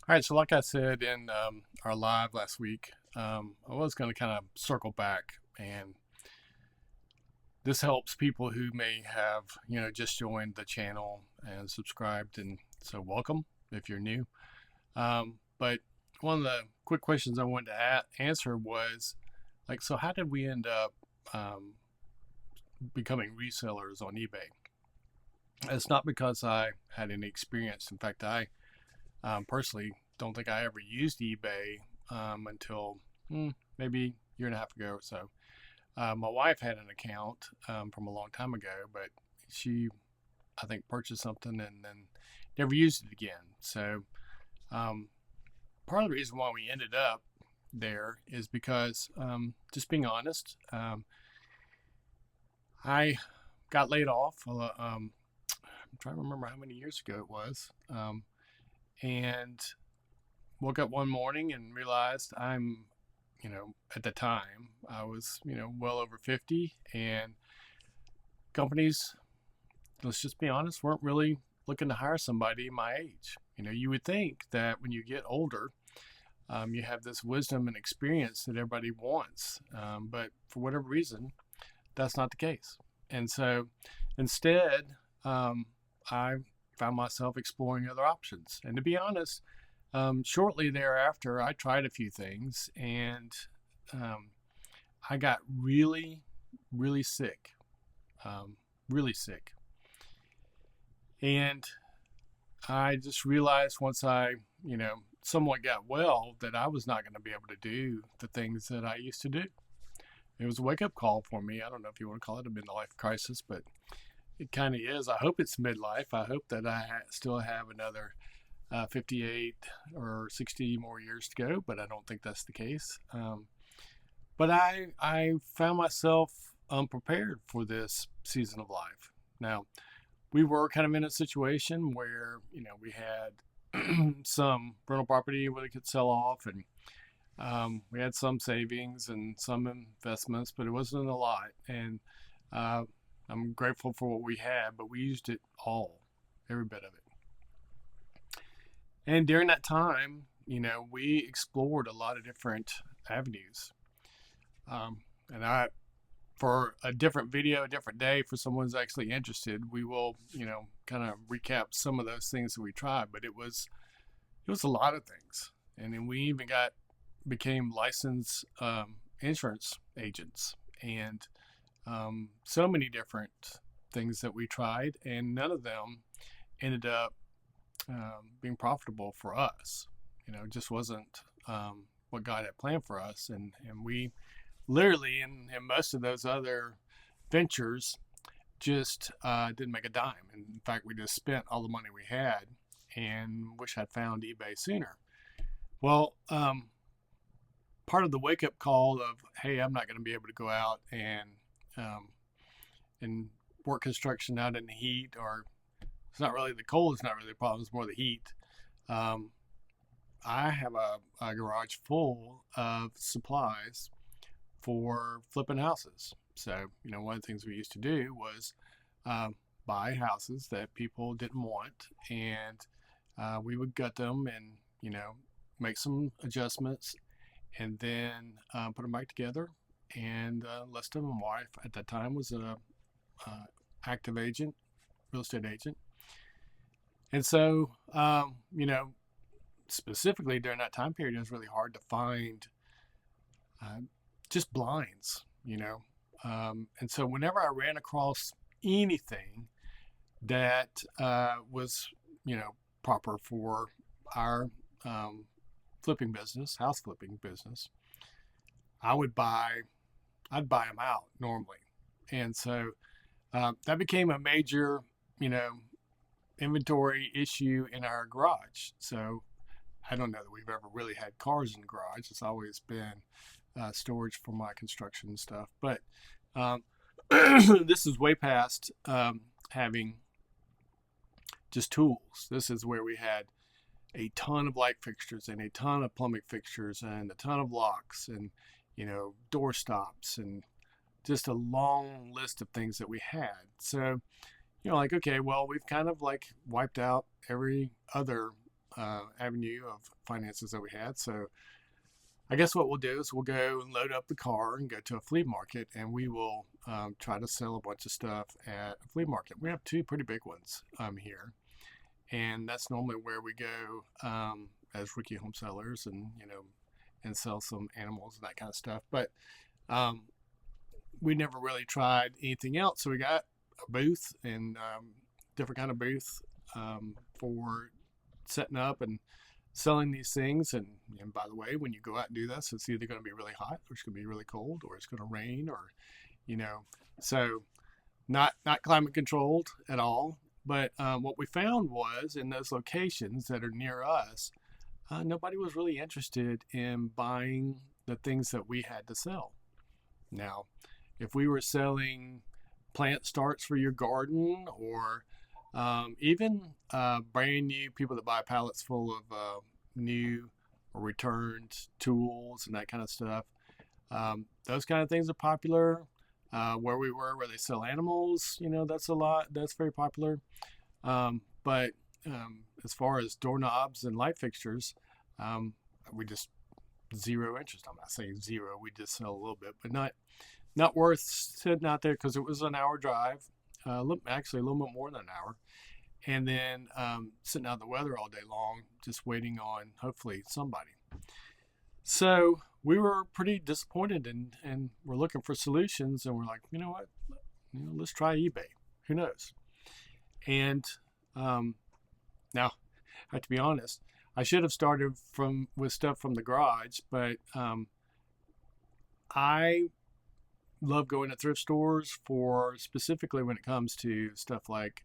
All right, so like I said in our live last week, I was going to kind of circle back, and this helps people who may have, just joined the channel and subscribed, and so welcome if you're new. But one of the quick questions I wanted to answer was, like, so how did we end up becoming resellers on eBay? It's not because I had any experience. In fact, I personally don't think I ever used eBay until maybe a year and a half ago or so. My wife had an account from a long time ago, but she, I think, purchased something and then never used it again. So part of the reason why we ended up there is because, just being honest, I got laid off. I'm trying to remember how many years ago it was. And woke up one morning and realized at the time I was, well over 50, and companies, let's just be honest, weren't really looking to hire somebody my age. You would think that when you get older, you have this wisdom and experience that everybody wants. But for whatever reason, that's not the case. And so instead, I found myself exploring other options. And to be honest, shortly thereafter, I tried a few things, and I got really, really sick, really sick. And I just realized once I, somewhat got well, that I was not going to be able to do the things that I used to do. It was a wake up call for me. I don't know if you want to call it a midlife crisis, but it kind of is. I hope it's midlife. I hope that I still have another 58 or 60 more years to go, but I don't think that's the case. But I found myself unprepared for this season of life. Now, we were kind of in a situation where, we had some rental property where we could sell off, and we had some savings and some investments, but it wasn't a lot. And I'm grateful for what we had, but we used it all, every bit of it. And during that time, we explored a lot of different avenues. And for a different video, a different day, for someone who's actually interested, we will, kind of recap some of those things that we tried. But it was a lot of things. And then we even became licensed insurance agents, and so many different things that we tried, and none of them ended up being profitable for us. It just wasn't what God had planned for us. And we literally, in most of those other ventures, just didn't make a dime. And in fact, we just spent all the money we had and wish I'd found eBay sooner. Well, part of the wake up call of, hey, I'm not going to be able to go out and work construction out in the heat, or it's not really the cold, it's not really the problem, it's more the heat. I have a garage full of supplies for flipping houses. So, one of the things we used to do was buy houses that people didn't want, and we would gut them and, make some adjustments, and then put them back together and list them. My wife at that time was a active agent, real estate agent. And so, specifically during that time period, it was really hard to find just blinds, and so whenever I ran across anything that was, proper for our flipping business, house flipping business, I'd buy them out normally. And so that became a major, inventory issue in our garage. So I don't know that we've ever really had cars in the garage. It's always been storage for my construction stuff. But this is way past having just tools. This is where we had a ton of light fixtures and a ton of plumbing fixtures and a ton of locks and, door stops, and just a long list of things that we had. So, like, okay, well, we've kind of like wiped out every other avenue of finances that we had. So I guess what we'll do is we'll go and load up the car and go to a flea market, and we will try to sell a bunch of stuff at a flea market. We have two pretty big ones here, and that's normally where we go as rookie home sellers, and and sell some animals and that kind of stuff. But we never really tried anything else, so we got a booth and different kind of booth for setting up and selling these things. And by the way, when you go out and do this, it's either going to be really hot, or it's going to be really cold, or it's going to rain, or so not climate controlled at all. But what we found was, in those locations that are near us, nobody was really interested in buying the things that we had to sell. Now, if we were selling plant starts for your garden, or even brand new, people that buy pallets full of new or returned tools and that kind of stuff, those kind of things are popular. Where we were, where they sell animals, that's very popular. But as far as doorknobs and light fixtures, we just zero interest. I'm not saying zero, we just sell a little bit, but not worth sitting out there, because it was an hour drive, actually a little bit more than an hour, and then sitting out in the weather all day long, just waiting on hopefully somebody. So we were pretty disappointed, and we're looking for solutions, and we're like, you know what, let's try eBay. Who knows? And now, I have to be honest, I should have started with stuff from the garage, but I love going to thrift stores for, specifically when it comes to stuff like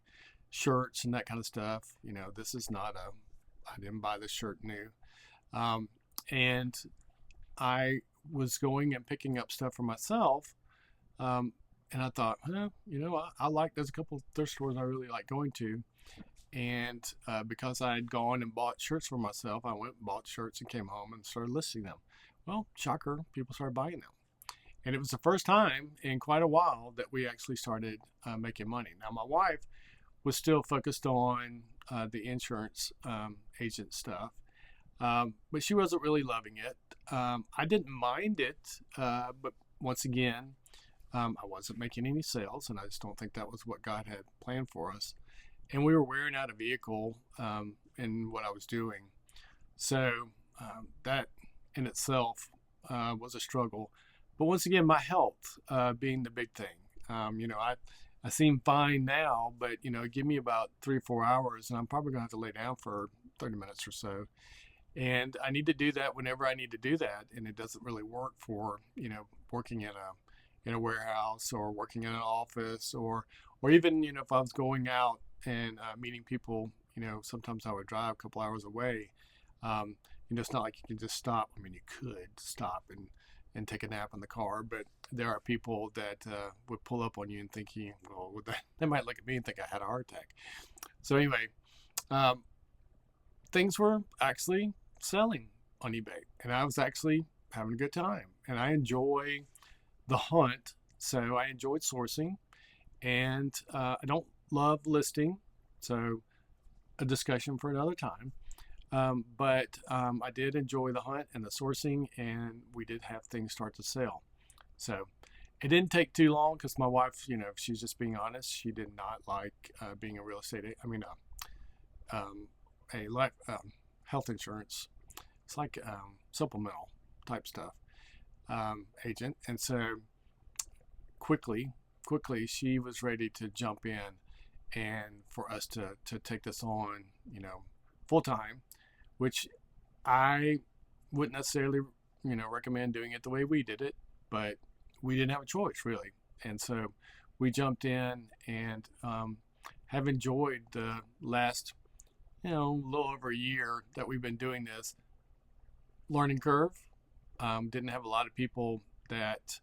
shirts and that kind of stuff. This is not I didn't buy this shirt new. And I was going and picking up stuff for myself. And I thought, there's a couple of thrift stores I really like going to. And because I had gone and bought shirts for myself, I went and bought shirts and came home and started listing them. Well, shocker, people started buying them. And it was the first time in quite a while that we actually started making money. Now, my wife was still focused on the insurance agent stuff, but she wasn't really loving it. I didn't mind it, but once again, I wasn't making any sales, and I just don't think that was what God had planned for us. And we were wearing out a vehicle in what I was doing. So that in itself was a struggle. But once again, my health being the big thing. I seem fine now, but give me about 3 or 4 hours, and I'm probably gonna have to lay down for 30 minutes or so. And I need to do that whenever I need to do that, and it doesn't really work for working in a warehouse, or working in an office, or even if I was going out and meeting people. Sometimes I would drive a couple hours away. It's not like you can just stop. I mean, you could stop and take a nap in the car, but there are people that would pull up on you and think they might look at me and think I had a heart attack. So anyway, things were actually selling on eBay, and I was actually having a good time, and I enjoy the hunt. So I enjoyed sourcing, and I don't love listing, so a discussion for another time. But I did enjoy the hunt and the sourcing, and we did have things start to sell. So it didn't take too long, because my wife, if she's just being honest, she did not like being a real estate, a life health insurance. It's like supplemental type stuff agent. And so quickly, she was ready to jump in, and for us to take this on, full time, which I wouldn't necessarily, recommend doing it the way we did it, but we didn't have a choice really. And so we jumped in, and have enjoyed the last, little over a year that we've been doing this. Learning curve. Didn't have a lot of people that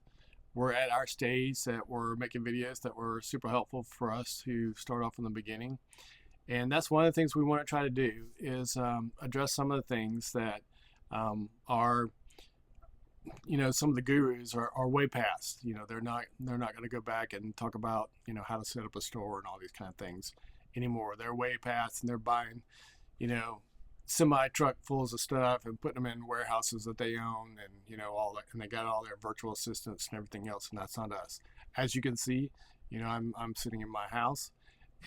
were at our stage that were making videos that were super helpful for us to start off in the beginning. And that's one of the things we want to try to do, is address some of the things that are, some of the gurus are way past. They're not going to go back and talk about, how to set up a store and all these kind of things anymore. They're way past, and they're buying, semi truck fulls of stuff and putting them in warehouses that they own, and all that, and they got all their virtual assistants and everything else, and that's not us. As you can see, I'm sitting in my house,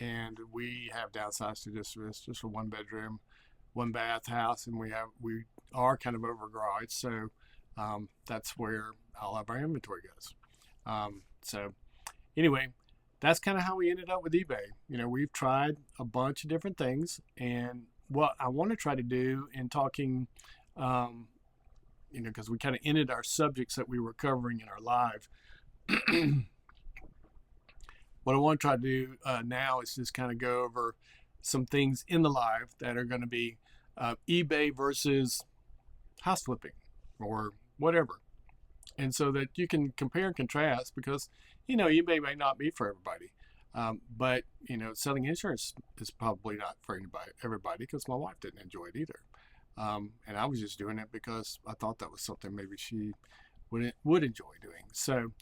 and we have downsized to just a 1 bedroom, 1 bath house, and we are kind of over garage, so that's where all of our inventory goes. So anyway, that's kind of how we ended up with eBay. We've tried a bunch of different things, and what I want to try to do in talking, because we kind of ended our subjects that we were covering in our live. What I want to try to do now is just kind of go over some things in the live that are going to be eBay versus house flipping or whatever. And so that you can compare and contrast, because, eBay may not be for everybody. But, selling insurance is probably not for everybody, because my wife didn't enjoy it either. And I was just doing it because I thought that was something maybe she would enjoy doing. So,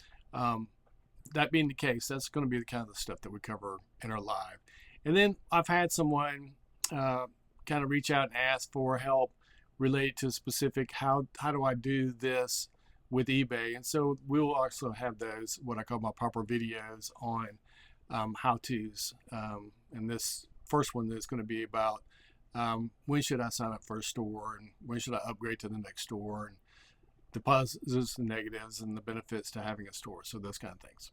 that being the case, that's going to be the kind of stuff that we cover in our live. And then I've had someone kind of reach out and ask for help related to specific, how do I do this with eBay? And so we'll also have those, what I call my proper videos on how-tos. And this first one is going to be about when should I sign up for a store, and when should I upgrade to the next store, and the positives and negatives and the benefits to having a store. So those kind of things.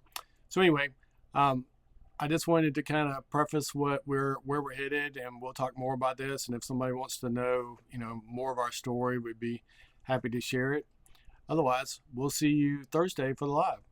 So anyway, I just wanted to kind of preface where we're headed, and we'll talk more about this. And if somebody wants to know, more of our story, we'd be happy to share it. Otherwise, we'll see you Thursday for the live.